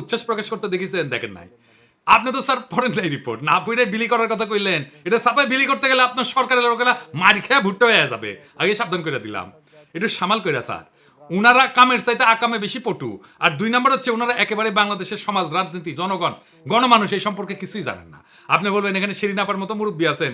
উচ্ছ্বাস প্রকাশ করতে দেখেছেন? দেখেন নাই। আপনি তো স্যার পড়েন নাই রিপোর্ট, না পড়ে বিলি করার কথা কইলেন। এটা ছাপায় বিলি করতে গেলে আপনার সরকারের লোকেরা মার খেয়ে ভুট্টা হয়ে যাবে, আগে সাবধান করে দিলাম। একটু সামাল কইরা স্যার, উনারা কামের চাইতে আকামে বেশি পটু। আর 2 নম্বর হচ্ছে উনারা একেবারে বাংলাদেশের সমাজ, রাজনীতি, জনগণ, গণমানুষ এই সম্পর্কে কিছুই জানেন না। আপনি বলবেন এখানে শিরিন আপার মতো মুরব্বী আছেন,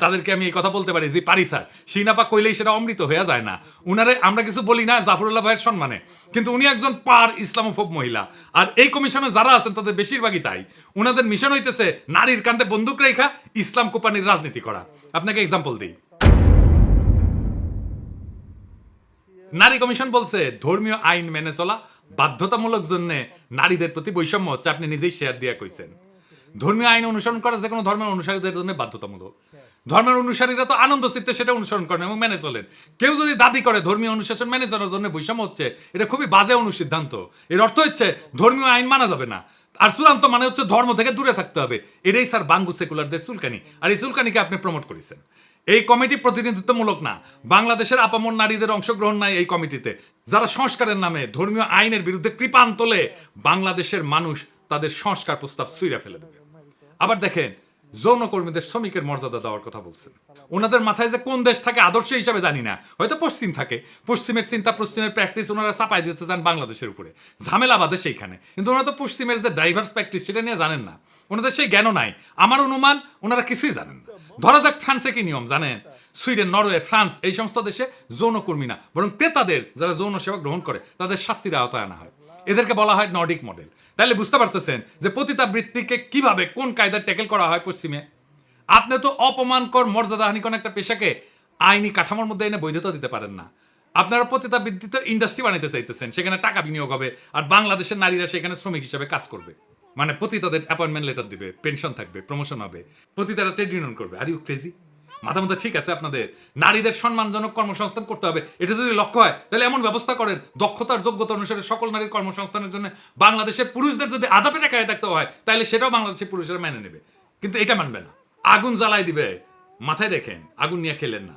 তাদেরকে আমি এই কথা বলতে পারি যে পারি স্যার, শিরিন আপা কইলেই সেটা অমৃত হয়ে যায় না। উনারে আমরা কিছু বলি না জাফরুল্লাহ ভাইয়ের সম্মানে, কিন্তু উনি একজন পার ইসলামোফোব মহিলা। আর এই কমিশনে যারা আছেন তাদের বেশিরভাগই তাই। উনাদের মিশন হইতেছে নারীর কান্দে বন্দুক রেখা ইসলাম কোপানির রাজনীতি করা। আপনাকে এক্সাম্পল দিই। নারী কমিশন বলছে ধর্মীয় আইন মেনে চলা বাধ্যতামূলক জন্য নারীদের প্রতি বৈষম্য হচ্ছে। আপনি নিজেই শেয়ার দিয়ে কইছেন ধর্মীয় আইন অনুসরণ করা যে কোনো ধর্মের অনুসারীদের জন্য বাধ্যতামূলক। ধর্মের অনুসারীরা তো আনন্দ চিত্তে সেটা অনুসরণ করেন এবং মেনে চলেন। কেউ যদি দাবি করে ধর্মীয় অনুশাসন মেনে চলার জন্য বৈষম্য হচ্ছে, এটা খুবই বাজে অনুসিদ্ধান্ত। এর অর্থ হচ্ছে ধর্মীয় আইন মানা যাবে না, আর চূড়ান্ত মানে হচ্ছে ধর্ম থেকে দূরে থাকতে হবে। এটাই স্যার বাঙ্গু সেকুলারদের চুলকানি, আর এই চুলকানিকে আপনি প্রমোট করেছেন। এই কমিটি প্রতিনিধিত্বমূলক না, বাংলাদেশের আপামর নারীদের অংশগ্রহণ নাই এই কমিটিতে। যারা সংস্কারের নামে ধর্মীয় আইনের বিরুদ্ধে কৃপান তোলে, বাংলাদেশের মানুষ তাদের সংস্কার প্রস্তাব ছুঁড়ে ফেলে দেবে। আবার দেখেন, যৌনকর্মীদের শ্রমিকের মর্যাদা দেওয়ার কথা বলছেন। ওনাদের মাথায় যে কোন দেশ থাকে আদর্শ হিসাবে জানি না, হয়তো পশ্চিম থাকে। পশ্চিমের চিন্তা, পশ্চিমের প্র্যাকটিস ওনারা চাপাই দিতে চান বাংলাদেশের উপরে, ঝামেলা বাদে সেইখানে। কিন্তু ওনারা তো পশ্চিমের যে ডাইভার্স প্র্যাকটিস সেটা নিয়ে জানেন না, ওনাদের সেই জ্ঞানও নাই। আমার অনুমান ওনারা কিছুই জানেন না। ধরা যাক ফ্রান্সে কি নিয়ম জানেন? সুইডেন, নরওয়ে, ফ্রান্স এই সমস্ত দেশে যৌনকর্মী না, বরং ক্রেতাদের যারা যৌন সেবা গ্রহণ করে তাদের শাস্তির আওতায় আনা হয়। এদেরকে বলা হয় নর্ডিক মডেল। তাহলে বুঝতে পারতেছেন যে পতিতাবৃত্তিকে কিভাবে কোন কায়দায় ট্যাকেল করা হয় পশ্চিমে। আপনি তো অপমানকর, মর্যাদাহানিকর একটা পেশাকে আইনি কাঠামোর মধ্যে এনে বৈধতা দিতে পারেন না। আপনারা পতিতাবৃত্তিতে ইন্ডাস্ট্রি বানাইতে চাইতেছেন, সেখানে টাকা বিনিয়োগ হবে, আর বাংলাদেশের নারীরা সেখানে শ্রমিক হিসেবে কাজ করবে। মানে পতিতাদের অ্যাপয়েন্টমেন্ট লেটার দিবে, পেনশন থাকবে, প্রমোশন হবে, পতিতারা ট্রেড ইউনিয়ন করবে। Are you crazy? মাথা মধ্যে ঠিক আছে আপনাদের? নারীদের সম্মানজনক কর্মসংস্থান করতে হবে, এটা যদি লক্ষ্য হয় তাহলে এমন ব্যবস্থা করেন দক্ষতার যোগ্যতা অনুসারে সকল নারীর কর্মসংস্থানের জন্য বাংলাদেশের পুরুষদের যদি আধা পেটে খায় থাকতে হয়, তাহলে সেটাও বাংলাদেশের পুরুষেরা মেনে নেবে। কিন্তু এটা মানবে না, আগুন জ্বালাই দিবে। মাথায় রেখেন, আগুন নিয়ে খেলেন না।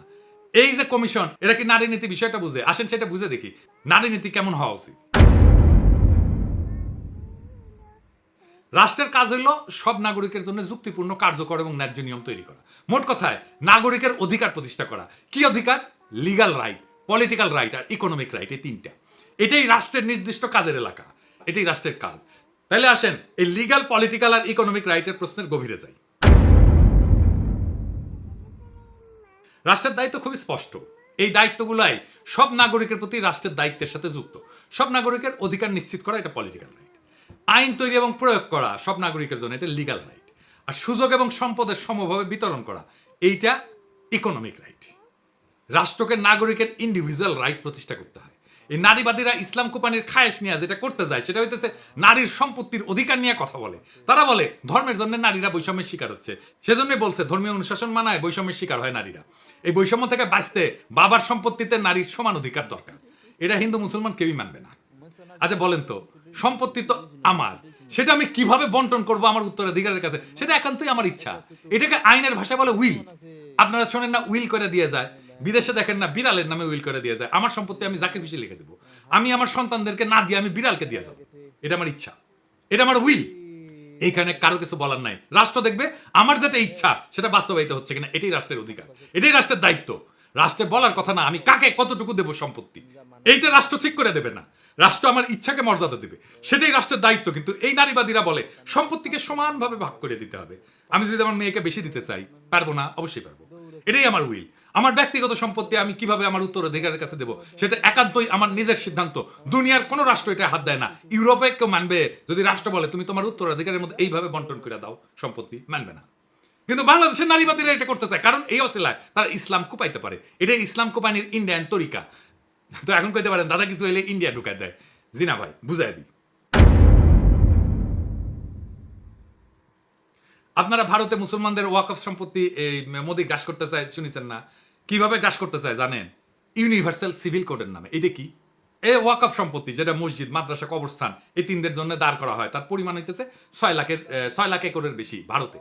এই যে কমিশন, এটা কি নারী নীতি বিষয়টা বুঝে? আসেন সেটা বুঝে দেখি নারী নীতি কেমন হওয়া উচিত। রাষ্ট্রের কাজ হইল সব নাগরিকের জন্য যুক্তিপূর্ণ, কার্যকর এবং ন্যায্য নিয়ম তৈরি করা। মোট কথায় নাগরিকের অধিকার প্রতিষ্ঠা করা। কি অধিকার? লিগাল রাইট, পলিটিক্যাল রাইট আর ইকোনমিক রাইট, এই তিনটা। এটাই রাষ্ট্রের নির্দিষ্ট কাজের এলাকা, এটাই রাষ্ট্রের কাজ। তাহলে আসেন এই লিগাল, পলিটিক্যাল আর ইকোনমিক রাইটের প্রশ্নের গভীরে যাই। রাষ্ট্রের দায়িত্ব খুবই স্পষ্ট। এই দায়িত্বগুলাই সব নাগরিকের প্রতি রাষ্ট্রের দায়িত্বের সাথে যুক্ত। সব নাগরিকের অধিকার নিশ্চিত করা, এটা পলিটিক্যাল রাইট। আইন তৈরি এবং প্রয়োগ করা সব নাগরিকের জন্য, এটা লিগাল রাইট। আর সুযোগ এবং সম্পদের সমভাবে বিতরণ করা, এইটা ইকোনমিক রাইট। রাষ্ট্রকে নাগরিকের ইন্ডিভিজুয়াল রাইট প্রতিষ্ঠা করতে হয়। এই নারীবাদীরা ইসলাম কোপানির খায়েশ নিয়ে যেটা করতে যায়, সেটা হইতেছে নারীর সম্পত্তির অধিকার নিয়ে কথা বলে। তারা বলে ধর্মের জন্য নারীরা বৈষম্যের শিকার হচ্ছে, সেজন্যই বলছে ধর্মীয় অনুশাসন মানায় বৈষম্যের শিকার হয় নারীরা। এই বৈষম্য থেকে বাঁচতে বাবার সম্পত্তিতে নারীর সমান অধিকার দরকার। এটা হিন্দু মুসলমান কেউই মানবে না। আচ্ছা বলেন তো, সম্পত্তি তো আমার, সেটা আমি কিভাবে বন্টন করবো আমার উত্তরাধিকারের কাছে, সেটা একান্তই আমার ইচ্ছা। এটাকে আইনের ভাষায় বলে উইল। আপনারা শোনেন না উইল করে দিয়ে যায়? বিদেশে দেখেন না বিড়ালের নামে উইল করে দিয়ে যায়। আমার সম্পত্তি আমি যাকে খুশি লিখে দেবো, আমি আমার সন্তানদেরকে না দিয়ে আমি বিড়ালকে দিয়ে যাবো। এটা আমার ইচ্ছা, এটা আমার উইল। এইখানে কারো কিছু বলার নাই। রাষ্ট্র দেখবে আমার যেটা ইচ্ছা সেটা বাস্তবায়িত হচ্ছে কিনা, এটাই রাষ্ট্রের অধিকার, এটাই রাষ্ট্রের দায়িত্ব। রাষ্ট্রের বলার কথা না আমি কাকে কতটুকু দেবো সম্পত্তি, এইটা রাষ্ট্র ঠিক করে দেবে না। রাষ্ট্র আমার ইচ্ছাকে মর্যাদা দেবে, সেটাই রাষ্ট্রের দায়িত্ব। কিন্তু এই নারীবাদীরা বলে সম্পত্তিকে সমানভাবে ভাগ করে দিতে হবে। আমি যদি আমার মেয়েকে বেশি দিতে চাই, পারবো না? অবশ্যই পারবো, এটাই আমার উইল। আমার ব্যক্তিগত সম্পত্তি আমি কিভাবে আমার উত্তরাধিকারের কাছে দেবো, সেটা একান্তই আমার নিজের সিদ্ধান্ত। দুনিয়ার কোনো রাষ্ট্র এটা হাত দেয় না। ইউরোপে কেউ মানবে যদি রাষ্ট্র বলে তুমি তোমার উত্তরাধিকারের মধ্যে এইভাবে বন্টন করে দাও সম্পত্তি? মানবে না। কিন্তু বাংলাদেশের নারীবাদীরা এটা করতে চায়, কারণ এই অসিলায় তারা ইসলাম কুপাইতে পারে। এটা ইসলাম কুপানির ইন্ডিয়ান তরিকা। তো এখন কইতে পারেন দাদা কিছু হইলে ইন্ডিয়া ঢুকায় দেয়। জি না ভাই, বুঝাই দিই। আপনারা ভারতে মুসলমানদের ওয়াকফ সম্পত্তি মোদি গ্রাস করতে চায়, শুনেছেন না? কিভাবে গ্রাস করতে চায় জানেন? ইউনিভার্সাল সিভিল কোডের নামে। এটা কি? এই ওয়াকফ সম্পত্তি যেটা মসজিদ, মাদ্রাসা, কবরস্থান এই তিনদের জন্য দাঁড় করা হয়, তার পরিমাণ হইতেছে 6 লাখ একরের বেশি ভারতে।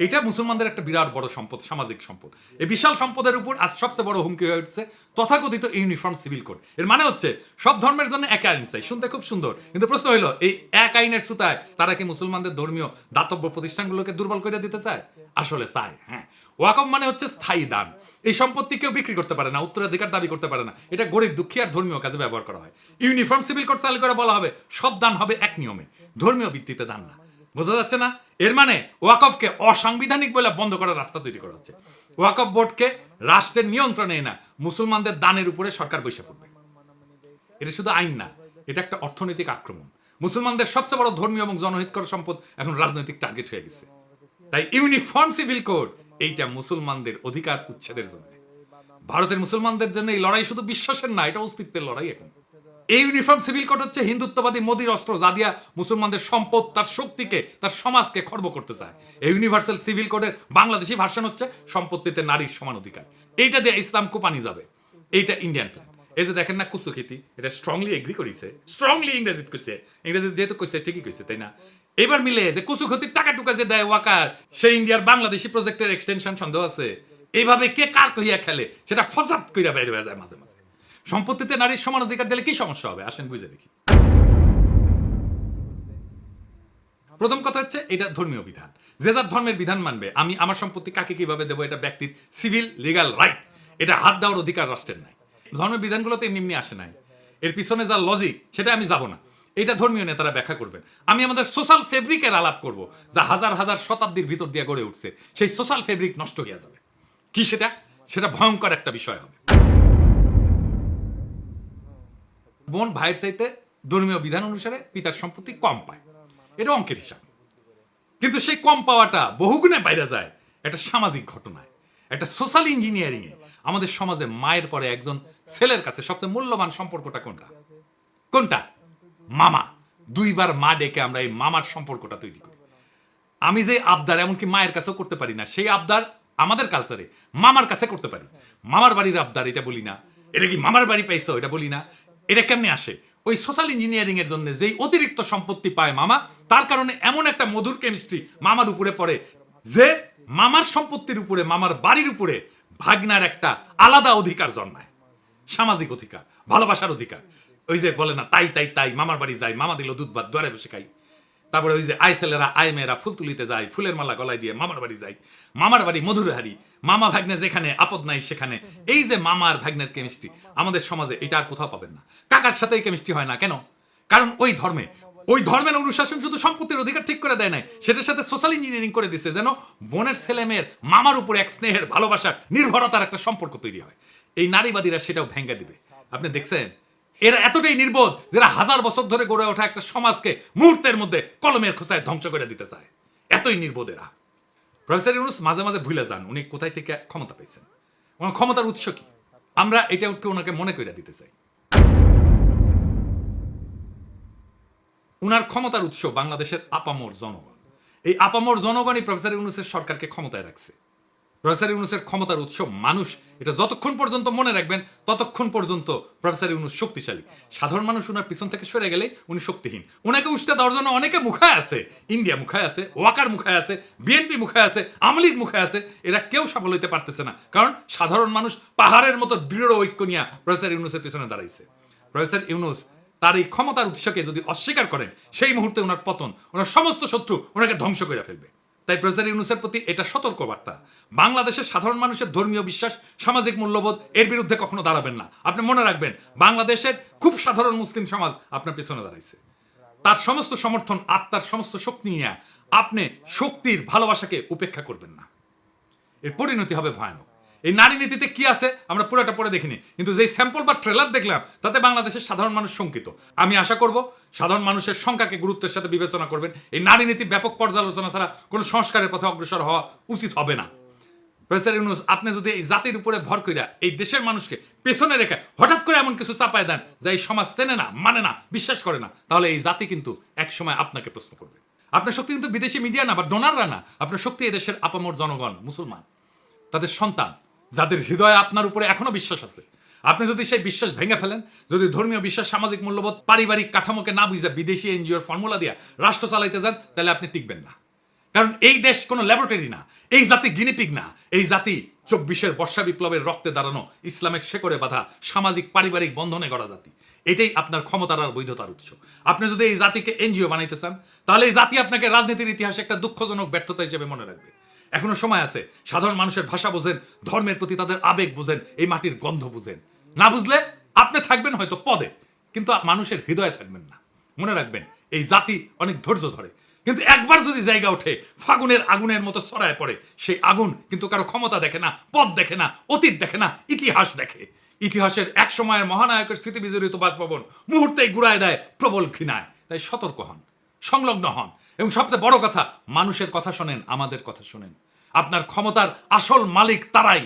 এটা মুসলমানদের একটা বিরাট বড় সম্পদ, সামাজিক সম্পদ। এই বিশাল সম্পদের উপর আজ সবচেয়ে বড় হুমকি হয়ে উঠছে তথাকথিত ইউনিফর্ম সিভিল কোড। এর মানে হচ্ছে সব ধর্মের জন্য এক আইন চাই। শুনতে খুব সুন্দর, কিন্তু প্রশ্ন হলো এই এক আইনের সুতায় তারা কি মুসলমানদের ধর্মীয় দাতব্য প্রতিষ্ঠানগুলোকে দুর্বল করে দিতে চায়? আসলে চায়। হ্যাঁ, ওয়াকফ মানে হচ্ছে স্থায়ী দান। এই সম্পত্তি কেউ বিক্রি করতে পারে না, উত্তরাধিকার দাবি করতে পারে না। এটা গরিব দুঃখী আর ধর্মীয় কাজে ব্যবহার করা হয়। ইউনিফর্ম সিভিল কোড চালু করে বলা হবে সব দান হবে এক নিয়মে, ধর্মীয় ভিত্তিতে দান না। বোঝা যাচ্ছে না? এর মানে ওয়াকফকে অসাংবিধানিক বলে বন্ধ করার রাস্তা তৈরি করা হচ্ছে। ওয়াকফ বোর্ডকে রাষ্ট্রের নিয়ন্ত্রণে না, মুসলমানদের দানের উপরে সরকার বসে পড়বে। এটা শুধু আইন না, এটা একটা অর্থনৈতিক আক্রমণ। মুসলমানদের সবচেয়ে বড় ধর্মীয় এবং জনহিতকর সম্পদ এখন রাজনৈতিক টার্গেট হয়ে গেছে। তাই ইউনিফর্ম সিভিল কোড এইটা মুসলমানদের অধিকার উচ্ছেদের জন্য। ভারতের মুসলমানদের জন্য এই লড়াই শুধু বিশ্বাসের না, এটা অস্তিত্বের লড়াই। এখন এই ইউনিফর্ম সিভিল কোড হচ্ছে হিন্দুত্ববাদী মোদির অস্ত্র, যা দিয়া মুসলমানদের সম্পদ, তার শক্তিকে, তার সমাজকে খর্ব করতে চায়। এই ইউনিভার্সাল সিভিল কোডের বাংলাদেশি ভার্সন হচ্ছে সম্পত্তিতে নারীর সমান অধিকার। এইটা দিয়ে ইসলাম কোপানি যাবে। এইটা ইন্ডিয়ান প্ল্যান। এই যে দেখেন না কুসুখিতি, এটা স্ট্রংলি এগ্রি করেছে, স্ট্রংলি ইংরেজি কইছে, ইংরেজি যেহেতু কইছে ঠিকই কইছে, তাই না? এবার মিলে যে কুসুখিতির টাকা টুকা যে দেয় ওয়াকার, সেই ইন্ডিয়ার বাংলাদেশি প্রজেক্টের এক্সটেনশন সন্দেহ আছে। এইভাবে কে কার কইয়া খেলে সেটা ফসাদ কইরা বাইরে হয়ে যায় মাঝে মাঝে। সম্পত্তিতে নারীর সমান অধিকার দিলে কি সমস্যা হবে? আসেন বুঝে দেখি। প্রথম কথা হচ্ছে এটা ধর্মীয় বিধান। যে যার ধর্মের বিধান মানবে। আমি আমার সম্পত্তি কাকে কিভাবে দেবো এটা ব্যক্তির সিভিল লিগাল রাইট। এটা হাত দেওয়ার অধিকার রাষ্ট্রের নাই। ধর্মের বিধানগুলো তো এমনি আসে নাই, এর পিছনে যা লজিক সেটা আমি যাব না। এটা ধর্মীয় নেতারা ব্যাখ্যা করবেন। আমি আমাদের সোশ্যাল ফেব্রিকের আলাপ করব, যা হাজার হাজার শতাব্দীর ভিতর দিয়ে গড়ে উঠছে। সেই সোশ্যাল ফেব্রিক নষ্ট হয়ে যাবে। কি সেটা? সেটা ভয়ঙ্কর একটা বিষয় হবে। বোন ভাইয়ের চাইতে ধর্মীয় বিধান অনুসারে পিতার সম্পত্তি কম পায়, এটা অঙ্কের হিসাব। কিন্তু সেই কম পাওয়াটা বহুগুণে বাইরে যায় একটা সামাজিক ঘটনায়, একটা সোশ্যাল ইঞ্জিনিয়ারিং এ। আমাদের সমাজে মায়ের পরে একজন ছেলের কাছে সবচেয়ে মূল্যবান সম্পর্কটা কোনটা? কোনটা? মামা। দুইবার মা ডেকে আমরা এই মামার সম্পর্কটা তৈরি করি। আমি যে আবদার এমনকি মায়ের কাছেও করতে পারি না, সেই আবদার আমাদের কালচারে মামার কাছে করতে পারি। মামার বাড়ির আবদার এটা বলি না, এটা কি মামার বাড়ি পাইছো এটা বলি না। এটা কেমনে আসে? ওই সোশ্যাল ইঞ্জিনিয়ারিং এর জন্য যেই অতিরিক্ত সম্পত্তি পায় মামা, তার কারণে এমন একটা মধুর কেমিস্ট্রি মামার উপরে পড়ে যে মামার সম্পত্তির উপরে, মামার বাড়ির উপরে ভাগনার একটা আলাদা অধিকার জন্মায়। সামাজিক অধিকার, ভালোবাসার অধিকার। ওই যে বলে না তাই তাই তাই, মামার বাড়ি যাই, মামা দিল দুধ ভাত, দরে বসে খাই। তারপরে ওই যে আয় ছেলেরা আয় মেয়েরা ফুল তুলিতে যায়, ফুলের মালা গলায় দিয়ে মামার বাড়ি যায়। মামার বাড়ি মধুরহারি, মামা ভাগ্নে যেখানে, আপদ নাই সেখানে। এই যে মামার ভাগ্নের কেমিস্ট্রি আমাদের সমাজে এটা আর কোথাও পাবেন না। কাকার সাথে এই কেমিস্ট্রি হয় না কেন? কারণ ওই ধর্মের অনুশাসন শুধু সম্পত্তির অধিকার ঠিক করে দেয় নাই, সেটার সাথে সোশ্যাল ইঞ্জিনিয়ারিং করে দিচ্ছে যেন বোনের ছেলে মেয়ের মামার উপরে এক স্নেহের, ভালোবাসার, নির্ভরতার একটা সম্পর্ক তৈরি হয়। এই নারীবাদীরা সেটাও ভেঙে দিবে। আপনি দেখছেন এরা এতটাই নির্বোধ, যারা হাজার বছর ধরে গড়ে ওঠা একটা সমাজকে মুহূর্তের মধ্যে কলমের খোঁচায় ধ্বংস করে দিতে চায়। এতই নির্বোধ এরা। প্রফেসর ইউনূস মাঝে মাঝে ভুলে যান উনি কোথায় থেকে ক্ষমতা পেয়েছেন, ওনার ক্ষমতার উৎস কি। আমরা এটা একটু ওনাকে মনে করে দিতে চাই। উনার ক্ষমতার উৎস বাংলাদেশের আপামর জনগণ। এই আপামর জনগণই প্রফেসর ইউনূসের সরকারকে ক্ষমতায় রাখছে। প্রফেসর ইউনূসের ক্ষমতার উৎস মানুষ। এটা যতক্ষণ পর্যন্ত মনে রাখবেন ততক্ষণ পর্যন্ত প্রফেসর ইউনূস শক্তিশালী। সাধারণ মানুষ উনার পিছন থেকে সরে গেলে উনি শক্তিহীন। উনাকে উষ্টা দেওয়ার জন্য অনেকে মুখায় আছে, ইন্ডিয়া মুখায় আছে, ওয়াকার মুখায় আছে, বিএনপি মুখায় আছে, আওয়ামী লীগ মুখায় আছে। এরা কেউ সফল হইতে পারতেছে না, কারণ সাধারণ মানুষ পাহাড়ের মতো দৃঢ় ঐক্য নিয়ে প্রফেসর ইউনূসের পিছনে দাঁড়াইছে। প্রফেসর ইউনূস তার এই ক্ষমতার উৎসকে যদি অস্বীকার করেন, সেই মুহূর্তে ওনার পতন, ওনার সমস্ত শত্রু ওনাকে ধ্বংস করে ফেলবে। তাই প্রফেসর ইউনূসের প্রতি এটা সতর্ক বার্তা। বাংলাদেশের সাধারণ মানুষের ধর্মীয় বিশ্বাস, সামাজিক মূল্যবোধ এর বিরুদ্ধে কখনো দাঁড়াবেন না। আপনি মনে রাখবেন বাংলাদেশের খুব সাধারণ মুসলিম সমাজ আপনার পিছনে দাঁড়াইছে। তার সমস্ত সমর্থন, আত্মার সমস্ত শক্তি নিয়ে আপনি শক্তির ভালোবাসাকে উপেক্ষা করবেন না। এর পরিণতি হবে ভয়ানক। এই নারী নীতিতে কি আছে আমরা পুরোটা পড়ে দেখিনি, কিন্তু যেই স্যাম্পল বা ট্রেলার দেখলাম তাতে বাংলাদেশের সাধারণ মানুষ শঙ্কিত। আমি আশা করব সাধারণ মানুষের সংখ্যাকে গুরুত্বের সাথে বিবেচনা করবেন। এই নারী নীতি ব্যাপক পর্যালোচনা ছাড়া কোনো সংস্কারের পথে অগ্রসর হওয়া উচিত হবে না। প্রফেসর ইউনূস আপনি যদি এই জাতির উপরে ভর কইরা এই দেশের মানুষকে পেছনে রেখে হঠাৎ করে এমন কিছু চাপায় দেন যা এই সমাজ চেনে না, মানে না, বিশ্বাস করে না, তাহলে এই জাতি কিন্তু একসময় আপনাকে প্রশ্ন করবে। আপনার শক্তি কিন্তু বিদেশি মিডিয়া না বা ডোনাররা না, আপনার শক্তি এই দেশের আপামর জনগণ, মুসলমান, তাদের সন্তান, যাদের হৃদয়ে আপনার উপরে এখনো বিশ্বাস আছে। আপনি যদি সেই বিশ্বাস ভেঙে ফেলেন, যদি ধর্মীয় বিশ্বাস, সামাজিক মূল্যবোধ, পারিবারিক কাঠামোকে না বুঝে বিদেশি এনজিওর ফর্মুলা দিয়া রাষ্ট্র চালাইতে যান, তাহলে আপনি টিকবেন না। কারণ এই দেশ কোনো ল্যাবরেটরি না, এই জাতি গিনিপিগ না, এই জাতি 24-এর বর্ষা বিপ্লবের রক্তে দাঁড়ানো, ইসলামের শেকড়ে বাঁধা, সামাজিক পারিবারিক বন্ধনে গড়া জাতি। এটাই আপনার ক্ষমতার আর বৈধতার উৎস। আপনি যদি এই জাতিকে এনজিও বানাইতে চান, তাহলে এই জাতি আপনাকে রাজনীতির ইতিহাসে একটা দুঃখজনক ব্যর্থতা হিসেবে মনে রাখবে। এখনো সময় আছে, সাধারণ মানুষের ভাষা বুঝেন, ধর্মের প্রতি তাদের আবেগ বুঝেন, এই মাটির গন্ধ বুঝেন। না বুঝলে আপনি থাকবেন হয়তো পদে, কিন্তু মানুষের হৃদয়ে থাকবেন না। মনে রাখবেন, এই জাতি অনেক ধৈর্য ধরে, কিন্তু একবার যদি জায়গা ওঠে, ফাগুনের আগুনের মতো ছড়ায় পড়ে, সেই আগুন কিন্তু কারো ক্ষমতা দেখে না, পদ দেখে না, অতীত দেখে না, ইতিহাস দেখে। ইতিহাসের এক সময়ের মহানায়কের স্মৃতি বিজড়িত বাসভবন মুহূর্তেই গুড়ায় দেয় প্রবল ঘৃণায়। তাই সতর্ক হন, সংলগ্ন হন, এবং সবচেয়ে বড় কথা, মানুষের কথা শোনেন, আমাদের কথা শোনেন। আপনার ক্ষমতার আসল মালিক তারাই